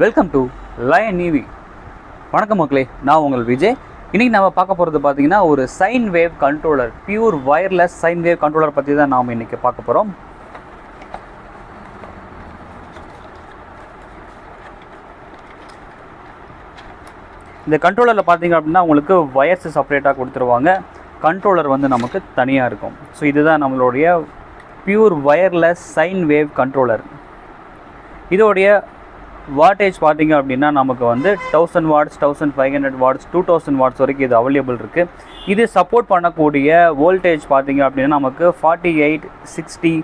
Welcome to line EV. வணக்கம் மக்களே, நான் உங்கள் விஜய். இன்றைக்கி நம்ம பார்க்க போகிறது பார்த்தீங்கன்னா ஒரு sine wave controller, pure wireless sine wave controller பற்றி தான் நாம் இன்றைக்கி பார்க்க போகிறோம். இந்த கண்ட்ரோலரில் பார்த்தீங்க அப்படின்னா உங்களுக்கு வயர்ஸ் செப்பரேட்டாக கொடுத்துருவாங்க, கண்ட்ரோலர் வந்து நமக்கு தனியாக இருக்கும். ஸோ இதுதான் நம்மளுடைய pure wireless sine wave controller. இதோடைய வாட்டேஜ் பார்த்தீங்க அப்படின்னா நமக்கு வந்து 1000 வாட்ஸ், 1500 வாட்ஸ், 2000 வாட்ஸ் வரைக்கும் இது அவைலபிள் இருக்குது. இது சப்போர்ட் பண்ணக்கூடிய வோல்டேஜ் பார்த்தீங்க அப்படின்னா நமக்கு 48, 60,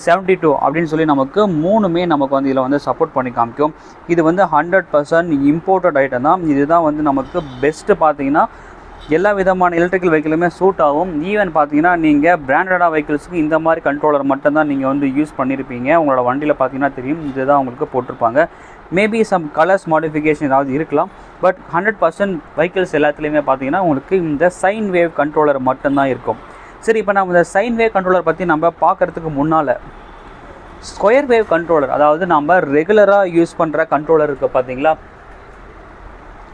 72 அப்படின்னு சொல்லி நமக்கு மூணுமே நமக்கு வந்து இதில் வந்து சப்போர்ட் பண்ணி காமிக்கும். இது வந்து 100% இம்போர்ட்டட் ஐட்டம் தான். இதுதான் வந்து நமக்கு பெஸ்ட்டு. பார்த்தீங்கன்னா எல்லா விதமான எலக்ட்ரிக்கல் வெஹிக்கிளுமே சூட் ஆகும். ஈவன் பார்த்தீங்கன்னா நீங்கள் பிராண்டடாக வெஹிக்கிள்ஸுக்கு இந்த மாதிரி கண்ட்ரோலர் மட்டும்தான் நீங்கள் வந்து யூஸ் பண்ணியிருப்பீங்க. உங்களோட வண்டியில் பார்த்தீங்கன்னா தெரியும், இதுதான் உங்களுக்கு போட்டிருப்பாங்க. மேபி சம் கலர்ஸ் மாடிஃபிகேஷன் ஏதாவது இருக்கலாம், பட் 100% வெஹிக்கிள்ஸ் எல்லாத்துலேயுமே பார்த்தீங்கன்னா உங்களுக்கு இந்த சைன் வேவ் கண்ட்ரோலர் மட்டும்தான் இருக்கும். சரி, இப்போ நம்ம இந்த சைன் வேவ் கண்ட்ரோலர் பற்றி நம்ம பார்க்குறதுக்கு முன்னால் ஸ்கொயர் வேவ் கண்ட்ரோலர், அதாவது நம்ம ரெகுலராக யூஸ் பண்ணுற கண்ட்ரோலர் இருக்குது பார்த்தீங்களா,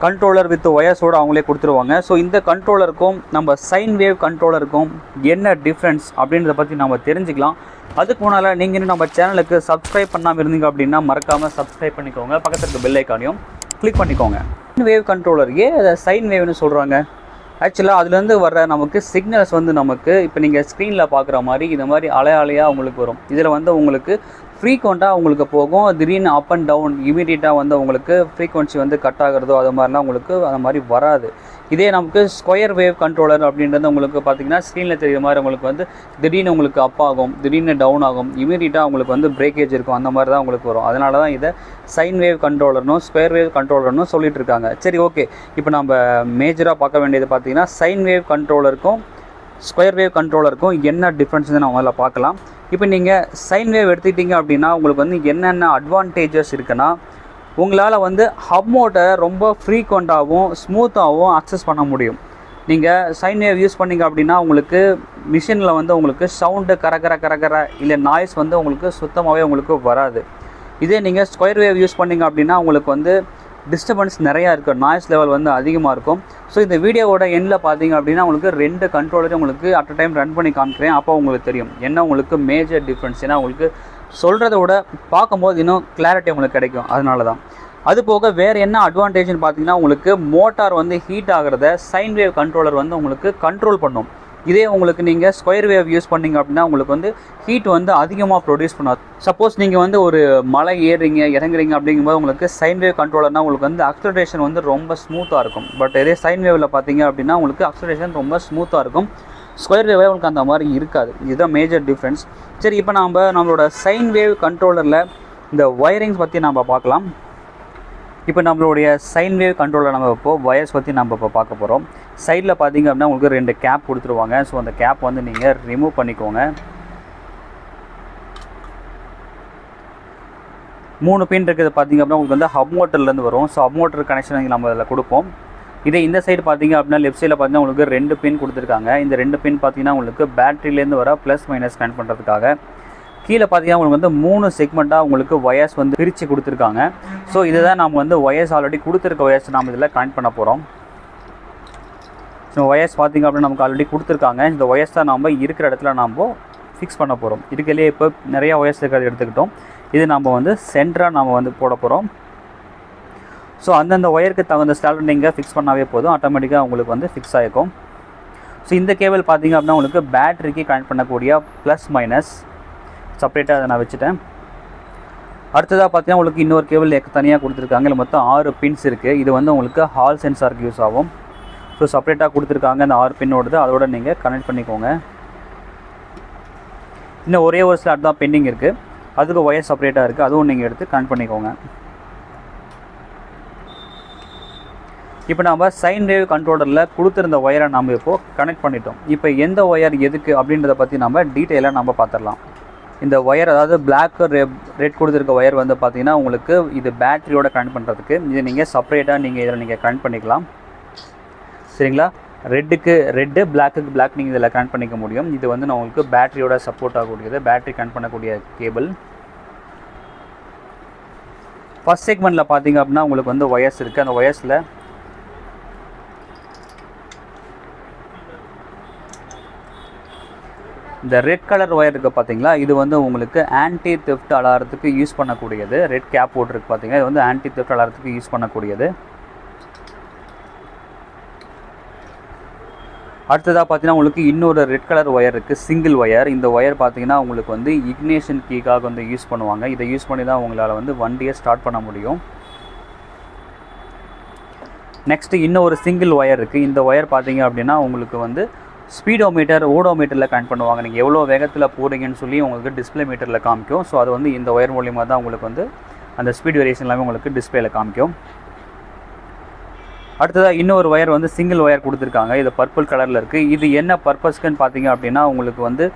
கண்ட்ரோலர் வித் ஒயர்ஸோடு அவங்களே கொடுத்துருவாங்க. ஸோ இந்த கண்ட்ரோலருக்கும் நம்ம சைன் வேவ் கண்ட்ரோலருக்கும் என்ன டிஃப்ரென்ஸ் அப்படின்றத பற்றி நம்ம தெரிஞ்சுக்கலாம். அதுக்கு முன்னால் நீங்கள் இன்னும் நம்ம சேனலுக்கு சப்ஸ்கிரைப் பண்ணாமல் இருந்தீங்க அப்படின்னா மறக்காமல் சப்ஸ்கிரைப் பண்ணிக்கோங்க, பக்கத்தில் இருக்க பெல் ஐக்கானையும் கிளிக் பண்ணிக்கோங்க. சைன் வேவ் கண்ட்ரோலர் ஏன் அதை சைன் வேவ்னு சொல்கிறாங்க? ஆக்சுவலாக அதுலேருந்து வர்ற நமக்கு சிக்னல்ஸ் வந்து நமக்கு இப்போ நீங்கள் ஸ்க்ரீனில் பார்க்குற மாதிரி இந்த மாதிரி அலையாக உங்களுக்கு வரும். இதில் வந்து உங்களுக்கு ஃப்ரீக்வெண்ட்டாக உங்களுக்கு போகும், திடீர்னு அப் அண்ட் டவுன் இமீடியட்டாக வந்து உங்களுக்கு ஃப்ரீக்வன்சி வந்து கட் ஆகிறதோ அது மாதிரிலாம் உங்களுக்கு அந்த மாதிரி வராது. இதே நமக்கு ஸ்கொயர் வேவ் கண்ட்ரோலர் அப்படின்றது உங்களுக்கு பார்த்திங்கன்னா ஸ்க்ரீனில் தெரியுற மாதிரி உங்களுக்கு வந்து திடீர்னு உங்களுக்கு அப் ஆகும், திடீர்னு டவுன் ஆகும், இமீடியட்டாக உங்களுக்கு வந்து பிரேக்கேஜ் இருக்கும், அந்த மாதிரி தான் உங்களுக்கு வரும். அதனால தான் இதை சைன் வேவ் கண்ட்ரோலர்னும் ஸ்கொயர் வேவ் கண்ட்ரோலர்னும் சொல்லிட்டு இருக்காங்க. சரி, ஓகே. இப்போ நம்ம மேஜராக பார்க்க வேண்டியது பார்த்திங்கன்னா சைன் வேவ் கண்ட்ரோலருக்கும் ஸ்கொயர் வேவ் கண்ட்ரோலருக்கும் என்ன டிஃப்ரென்ஸ் நம்ம முதல்ல பார்க்கலாம். இப்போ நீங்கள் சைன் வேவ் எடுத்துக்கிட்டிங்க அப்படின்னா உங்களுக்கு வந்து என்னென்ன அட்வான்டேஜஸ் இருக்குன்னா, உங்களால் வந்து ஹப் மோட்டரை ரொம்ப ஃப்ரீக்வெண்ட்டாகவும் ஸ்மூத்தாகவும் அக்சஸ் பண்ண முடியும். நீங்கள் சைன் வேவ் யூஸ் பண்ணிங்க அப்படின்னா உங்களுக்கு மிஷினில் வந்து உங்களுக்கு சவுண்டு கரகர இல்லை நாய்ஸ் வந்து உங்களுக்கு சுத்தமாகவே உங்களுக்கு வராது. இதே நீங்கள் ஸ்கொயர் வேவ் யூஸ் பண்ணிங்க அப்படின்னா உங்களுக்கு வந்து டிஸ்டர்பன்ஸ் நிறையா இருக்கும், நாய்ஸ் லெவல் வந்து அதிகமாக இருக்கும். ஸோ இந்த வீடியோவோட எண்டில் பார்த்தீங்க அப்படின்னா உங்களுக்கு 2 கண்ட்ரோலரையும் உங்களுக்கு அட் அ டைம் ரன் பண்ணி காமிக்கிறேன். அப்போ உங்களுக்கு தெரியும் என்ன உங்களுக்கு மேஜர் டிஃப்ரென்ஸ். ஏன்னா உங்களுக்கு சொல்கிறத விட பார்க்கும்போது இன்னும் கிளாரிட்டி உங்களுக்கு கிடைக்கும். அதனால தான். அது போக வேறு என்ன அட்வான்டேஜ்னு பார்த்தீங்கன்னா உங்களுக்கு மோட்டார் வந்து ஹீட் ஆகிறத சைன் வேவ் கண்ட்ரோலர் வந்து உங்களுக்கு கண்ட்ரோல் பண்ணும். இதே உங்களுக்கு நீங்கள் ஸ்கொயர் வேவ் யூஸ் பண்ணிங்க அப்படின்னா உங்களுக்கு வந்து ஹீட் வந்து அதிகமாக ப்ரொடியூஸ் பண்ணாது. சப்போஸ் நீங்கள் வந்து ஒரு மலை ஏறுறீங்க இறங்குறீங்க அப்படிங்கும்போது உங்களுக்கு சைன் வேவ் கண்ட்ரோலர்னால் உங்களுக்கு வந்து அக்ஸலரேஷன் வந்து ரொம்ப ஸ்மூத்தாக இருக்கும். பட் இதே சைன் வேவில் பார்த்தீங்க அப்படின்னா உங்களுக்கு அக்ஸலரேஷன் ரொம்ப ஸ்மூத்தாக இருக்கும். ஸ்கொயர் வேவே உங்களுக்கு அந்த மாதிரி இருக்காது. இதுதான் மேஜர் டிஃப்ரென்ஸ். சரி, இப்போ நம்மளோட சைன் வேவ் கண்ட்ரோலரில் இந்த ஒயரிங்ஸ் பற்றி நம்ம பார்க்கலாம். இப்போ நம்மளுடைய சைன் வேவ் கண்ட்ரோலர் நம்ம இப்போது வயர்ஸ் பற்றி நம்ம இப்போ பார்க்க போகிறோம். சைடில் பார்த்தீங்க அப்படின்னா உங்களுக்கு 2 கேப் கொடுத்துருவாங்க. ஸோ அந்த கேப் வந்து நீங்கள் ரிமூவ் பண்ணிக்கோங்க. 3 பின் இருக்குது பார்த்தீங்க அப்படின்னா உங்களுக்கு வந்து ஹப் மோட்டர்லேருந்து வரும். ஸோ ஹப் மோட்டர் கனெக்ஷன் நம்ம அதில் கொடுப்போம். இதே இந்த சைடு பார்த்தீங்க அப்படின்னா லெஃப்ட் சைடில் பார்த்தீங்கன்னா உங்களுக்கு 2 பின் கொடுத்துருக்காங்க. இந்த 2 பின் பார்த்தீங்கன்னா உங்களுக்கு பேட்டரியிலேருந்து வர ப்ளஸ் மைனஸ் கனெக்ட் பண்ணுறதுக்காக. கீழே பார்த்தீங்கன்னா உங்களுக்கு வந்து 3 செக்மெண்ட்டாக உங்களுக்கு ஒயர்ஸ் வந்து பிரித்து கொடுத்துருக்காங்க. ஸோ இதுதான் நம்ம வந்து ஒயர்ஸ் ஆல்ரெடி கொடுத்துருக்க ஒயர்ஸ் நாம் இதில் கனெக்ட் பண்ண போகிறோம். ஸோ ஒயர்ஸ் பார்த்திங்க அப்படின்னா நமக்கு ஆல்ரெடி கொடுத்துருக்காங்க. இந்த ஒயர்ஸ் தான் நம்ம இருக்கிற இடத்துல நம்ம ஃபிக்ஸ் பண்ண போகிறோம். இதுக்கிலே இப்போ நிறையா ஒயர்ஸ் இருக்கிறத எடுத்துக்கிட்டோம். இது நம்ம வந்து சென்டராக நம்ம வந்து போட போகிறோம். ஸோ அந்தந்த ஒயருக்கு தகுந்த ஸ்டாண்டர்ட் நீங்கள் ஃபிக்ஸ் பண்ணாவே போதும், ஆட்டோமேட்டிக்காக உங்களுக்கு வந்து ஃபிக்ஸ் ஆகிருக்கும். ஸோ இந்த கேபிள் பார்த்திங்க அப்படின்னா உங்களுக்கு பேட்டரிக்கு கனெக்ட் பண்ணக்கூடிய ப்ளஸ் மைனஸ் செப்பரேட்டாக அதை நான் வச்சுட்டேன். அடுத்ததாக பார்த்தீங்கன்னா உங்களுக்கு இன்னொரு கேபிள் தனியாக கொடுத்துருக்காங்க. இல்லை மொத்தம் 6 பின்ஸ் இருக்குது. இது வந்து உங்களுக்கு ஹால் சென்சாருக்கு யூஸ் ஆகும். ஸோ செப்பரேட்டாக கொடுத்துருக்காங்க. அந்த 6 பின்னோடு அதோட நீங்கள் கனெக்ட் பண்ணிக்கோங்க. இன்னும் ஒரே ஒரு ஸ்லாட் தான் பெண்டிங் இருக்குது, அதுக்கு ஒயர் செப்பரேட்டாக இருக்குது, அதுவும் நீங்கள் எடுத்து கனெக்ட் பண்ணிக்கோங்க. இப்போ நம்ம சைன் வேவ் கண்ட்ரோலரில் கொடுத்துருந்த ஒயரை நம்ம இப்போது கனெக்ட் பண்ணிட்டோம். இப்போ எந்த ஒயர் எதுக்கு அப்படின்றத பற்றி நம்ம டீட்டெயிலாக நம்ம பார்த்துடலாம். இந்த ஒயர், அதாவது பிளாக் ரெட் கொடுத்துருக்க ஒயர் வந்து பார்த்திங்கன்னா உங்களுக்கு இது பேட்டரியோட கனெக்ட் பண்ணுறதுக்கு. இது நீங்கள் செப்பரேட்டாக நீங்கள் இதில் நீங்கள் கனெக்ட் பண்ணிக்கலாம். சரிங்களா? ரெட்டுக்கு ரெட்டு, பிளாக்குக்கு பிளாக் நீங்கள் இதில் கனெக்ட் பண்ணிக்க முடியும். இது வந்து நான் உங்களுக்கு பேட்டரியோட சப்போர்ட் ஆகக்கூடியது, பேட்டரி கனெக்ட் பண்ணக்கூடிய கேபிள். ஃபஸ்ட் செக்மெண்ட்டில் பார்த்தீங்க அப்படின்னா உங்களுக்கு வந்து ஒயர்ஸ் இருக்குது. அந்த ஒயர்ஸில் இந்த ரெட் கலர் ஒயர் இருக்குது பார்த்தீங்களா, இது வந்து உங்களுக்கு ஆன்டி தெஃப்ட் அலாரத்துக்கு யூஸ் பண்ணக்கூடியது. ரெட் கேப் போட்டிருக்கு பார்த்தீங்கன்னா, இது வந்து ஆன்டி தெஃப்ட் அலாரத்துக்கு யூஸ் பண்ணக்கூடியது. அடுத்ததாக பார்த்தீங்கன்னா உங்களுக்கு இன்னொரு ரெட் கலர் ஒயர் இருக்குது, சிங்கிள் ஒயர். இந்த ஒயர் பார்த்தீங்கன்னா உங்களுக்கு வந்து இக்னேஷன் கீக்காக வந்து யூஸ் பண்ணுவாங்க. இதை யூஸ் பண்ணி தான் உங்களால் வந்து வண்டியை ஸ்டார்ட் பண்ண முடியும். நெக்ஸ்ட்டு இன்னொரு சிங்கிள் ஒயர் இருக்குது. இந்த ஒயர் பார்த்தீங்க அப்படின்னா உங்களுக்கு வந்து ஸ்பீடோமீட்டர், ஓடோமீட்டரில் கனெக்ட் பண்ணுவாங்க. நீங்கள் எவ்வளோ வேகத்தில் போகிறீங்கன்னு சொல்லி உங்களுக்கு டிஸ்பிளே மீட்டரில் காமிக்கும். ஸோ அது வந்து இந்த ஒயர் மூலியமாக தான் உங்களுக்கு வந்து அந்த ஸ்பீட் வேரியேஷன் எல்லாமே உங்களுக்கு டிஸ்பிளேல காமிக்கும். அடுத்ததாக இன்னொரு ஒயர் வந்து சிங்கிள் ஒயர் கொடுத்துருக்காங்க. இது பர்பிள் கலரில் இருக்குது. இது என்ன பர்பஸ்க்குன்னு பார்த்தீங்க அப்படின்னா உங்களுக்கு வந்து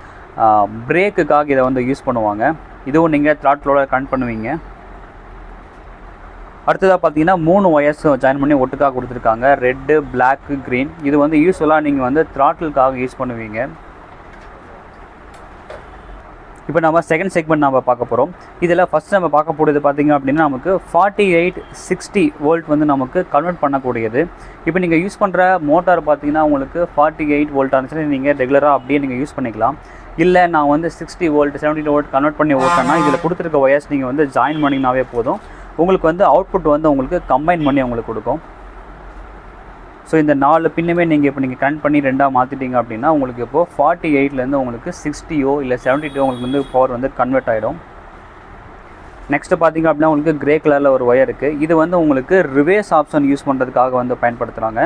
பிரேக்குக்காக இதை வந்து யூஸ் பண்ணுவாங்க. இதுவும் நீங்கள் த்ராட்டிலோட கனெக்ட் பண்ணுவீங்க. அடுத்ததாக பார்த்தீங்கன்னா 3 ஒயர்ஸ் ஜாயின் பண்ணி ஒட்டுக்காக கொடுத்துருக்காங்க, ரெட்டு, பிளாக்கு, க்ரீன். இது வந்து யூஸ்வலாக நீங்கள் வந்து த்ராட்டிலுக்காக யூஸ் பண்ணுவீங்க. இப்போ நம்ம செகண்ட் செக்மெண்ட் நம்ம பார்க்க போகிறோம். இதில் ஃபஸ்ட் நம்ம பார்க்க போகிறது பார்த்திங்க அப்படின்னா நமக்கு 4860 வோல்ட் வந்து நமக்கு கன்வெர்ட் பண்ணக்கூடியது. இப்போ நீங்கள் யூஸ் பண்ணுற மோட்டார் பார்த்திங்கன்னா உங்களுக்கு 48 வோல்ட் இருந்துச்சுன்னா நீங்கள் ரெகுலராக அப்படியே நீங்கள் யூஸ் பண்ணிக்கலாம். இல்லை நான் வந்து 60 வோல்ட் 70 வோல்ட் கன்வெர்ட் பண்ணி ஓட்டேன்னா இதில் கொடுத்துருக்க ஒயர்ஸ் நீங்கள் வந்து ஜாயின் பண்ணிங்கனாவே போதும். உங்களுக்கு வந்து அவுட்புட் வந்து உங்களுக்கு கம்பைன் பண்ணி உங்களுக்கு கொடுக்கும். ஸோ இந்த 4 பின்னுமே நீங்கள் இப்போ நீங்கள் கனெக்ட் பண்ணி 2ஆக மாற்றிட்டீங்க அப்படின்னா உங்களுக்கு இப்போது 48லேருந்து உங்களுக்கு 60ஓ இல்லை 72 உங்களுக்கு வந்து பவர் வந்து கன்வெர்ட் ஆகிடும். நெக்ஸ்ட்டு பார்த்திங்க அப்படின்னா உங்களுக்கு கிரே கலரில் ஒரு ஒயர் இருக்குது. இது வந்து உங்களுக்கு ரிவேர்ஸ் ஆப்ஷன் யூஸ் பண்ணுறதுக்காக வந்து பயன்படுத்துகிறாங்க.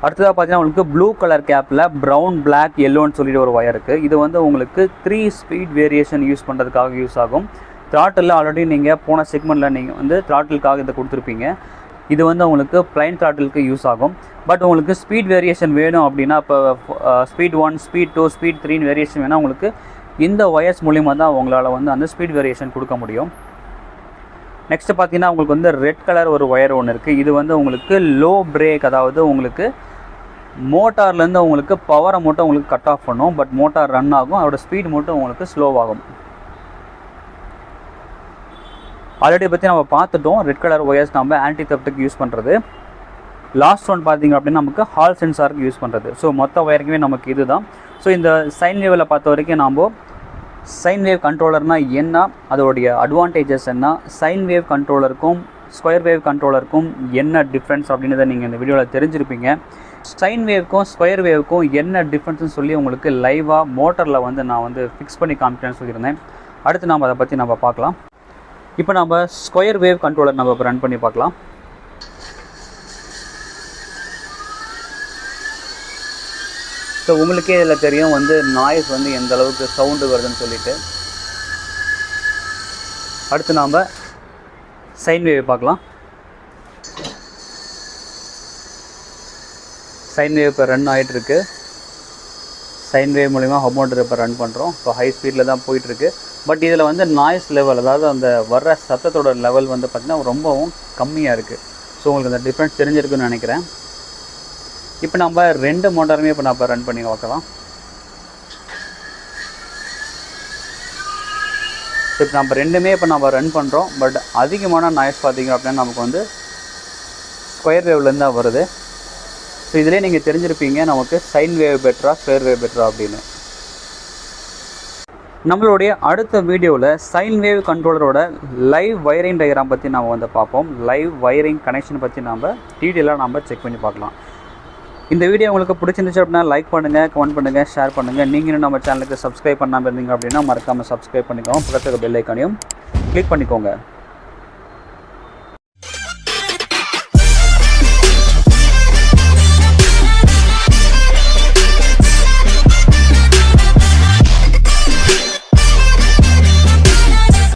அடுத்ததாக பார்த்தீங்கன்னா உங்களுக்கு ப்ளூ கலர் கேப்பில் ப்ரௌன், பிளாக், எல்லோன்னு சொல்லிட்டு ஒரு ஒயர் இருக்குது. இது வந்து உங்களுக்கு 3 ஸ்பீட் வேரியேஷன் யூஸ் பண்ணுறதுக்காக யூஸ் ஆகும். த்ராட்டில் ஆல்ரெடி நீங்கள் போன செக்மெண்ட்டில் நீங்கள் வந்து த்ராட்டிலுக்காக இதை கொடுத்துருப்பீங்க. இது வந்து உங்களுக்கு ப்ளைன் த்ராட்டிலுக்கு யூஸ் ஆகும். பட் உங்களுக்கு ஸ்பீட் வேரியேஷன் வேணும் அப்படின்னா இப்போ ஸ்பீட் 1, ஸ்பீட் 2, ஸ்பீட் 3 வேரியேஷன் வேணால் உங்களுக்கு இந்த ஒயர்ஸ் மூலிமா தான் உங்களால் வந்து அந்த ஸ்பீட் வேரியேஷன் கொடுக்க முடியும். நெக்ஸ்ட்டு பார்த்தீங்கன்னா உங்களுக்கு வந்து ரெட் கலர் ஒரு ஒயர் ஒன்று இருக்குது. இது வந்து உங்களுக்கு லோ பிரேக், அதாவது உங்களுக்கு மோட்டார்லேருந்து உங்களுக்கு பவரை மட்டும் உங்களுக்கு கட் ஆஃப் பண்ணும். பட் மோட்டார் ரன் ஆகும், அதோட ஸ்பீட் மட்டும் உங்களுக்கு ஸ்லோவாகும். ஆல்ரெடி பற்றி நம்ம பார்த்துட்டோம். ரெட் கலர் ஒயர்ஸ் நம்ம ஆன்டி தெஃப்ட்டுக்கு யூஸ் பண்ணுறது. லாஸ்ட் ஒன் பார்த்திங்க அப்படின்னா நமக்கு ஹால் சென்சாருக்கு யூஸ் பண்ணுறது. ஸோ மொத்த ஒயருக்குமே நமக்கு இது தான். ஸோ இந்த சைன் வேவில் பார்த்த வரைக்கும் நாம் சைன் வேவ் கண்ட்ரோலர்னால் என்ன, அதோடைய அட்வான்டேஜஸ் என்ன, சைன் வேவ் கண்ட்ரோலருக்கும் ஸ்கொயர் வேவ் கண்ட்ரோலருக்கும் என்ன டிஃப்ரென்ஸ் அப்படின்றத நீங்கள் இந்த வீடியோவில் தெரிஞ்சிருப்பீங்க. சைன் வேவ்க்கும் ஸ்கொயர் வேவ்க்கும் என்ன டிஃப்ரென்ஸ்னு சொல்லி உங்களுக்கு லைவாக மோட்டரில் வந்து நான் வந்து ஃபிக்ஸ் பண்ணி காமிக்கிறேன்னு சொல்லியிருந்தேன். அடுத்து நம்ம அதை பற்றி நம்ம பார்க்கலாம். இப்போ நம்ம ஸ்கொயர் வேவ் கண்ட்ரோலர் நம்ம இப்போ ரன் பண்ணி பார்க்கலாம். ஸோ உங்களுக்கே இதில் தெரியும் வந்து நாய்ஸ் வந்து எந்த அளவுக்கு சவுண்டு வருதுன்னு சொல்லிட்டு. அடுத்து நாம் சைன் வேவ் பார்க்கலாம். சைன் வேவ் இப்போ ரன் ஆகிட்டுருக்கு. சைன் வேவ் மூலிமா ஹப் மோட்டர் இப்போ ரன் பண்ணுறோம். இப்போ ஹை ஸ்பீடில் தான் போயிட்டுருக்கு. பட் இதில் வந்து நாய்ஸ் லெவல், அதாவது அந்த வர்ற சத்தத்தோட லெவல் வந்து பார்த்திங்கன்னா ரொம்பவும் கம்மியாக இருக்குது. ஸோ உங்களுக்கு அந்த டிஃப்ரென்ஸ் தெரிஞ்சிருக்குன்னு நினைக்கிறேன். இப்போ நம்ம 2 மோட்டாருமே இப்போ நம்ம ரன் பண்ணி பார்க்கலாம். இப்போ நம்ம 2மே இப்போ நம்ம ரன் பண்ணுறோம். பட் அதிகமான நாய்ஸ் பார்த்திங்க அப்படின்னா நமக்கு வந்து ஸ்கொயர் வேவ்லேருந்து தான் வருது. ஸோ இதிலே நீங்கள் தெரிஞ்சிருப்பீங்க நமக்கு சைன் வேவ் பெட்டரா ஸ்கொயர் வேவ் பெட்டரா அப்படின்னு. நம்மளுடைய அடுத்த வீடியோவில் சைன் வேவ் கண்ட்ரோலரோட லைவ் வயரிங் டயக்ராம் பற்றி நாம் வந்து பார்ப்போம். லைவ் வயரிங் கனெக்ஷன் பற்றி நம்ம டீட்டெயிலாக நம்ம செக் பண்ணி பார்க்கலாம். இந்த வீடியோ உங்களுக்கு பிடிச்சிருந்துச்சு அப்படின்னா லைக் பண்ணுங்கள், கமெண்ட் பண்ணுங்கள், ஷேர் பண்ணுங்கள். நீங்களும் நம்ம சேனலுக்கு சப்ஸ்கிரைப் பண்ணாமல் இருந்தீங்க அப்படின்னா மறக்காமல் சப்ஸ்கிரைப் பண்ணிக்கோங்க. பக்கத்துக்கு பெல் ஐக்கானையும் கிளிக் பண்ணிக்கோங்க.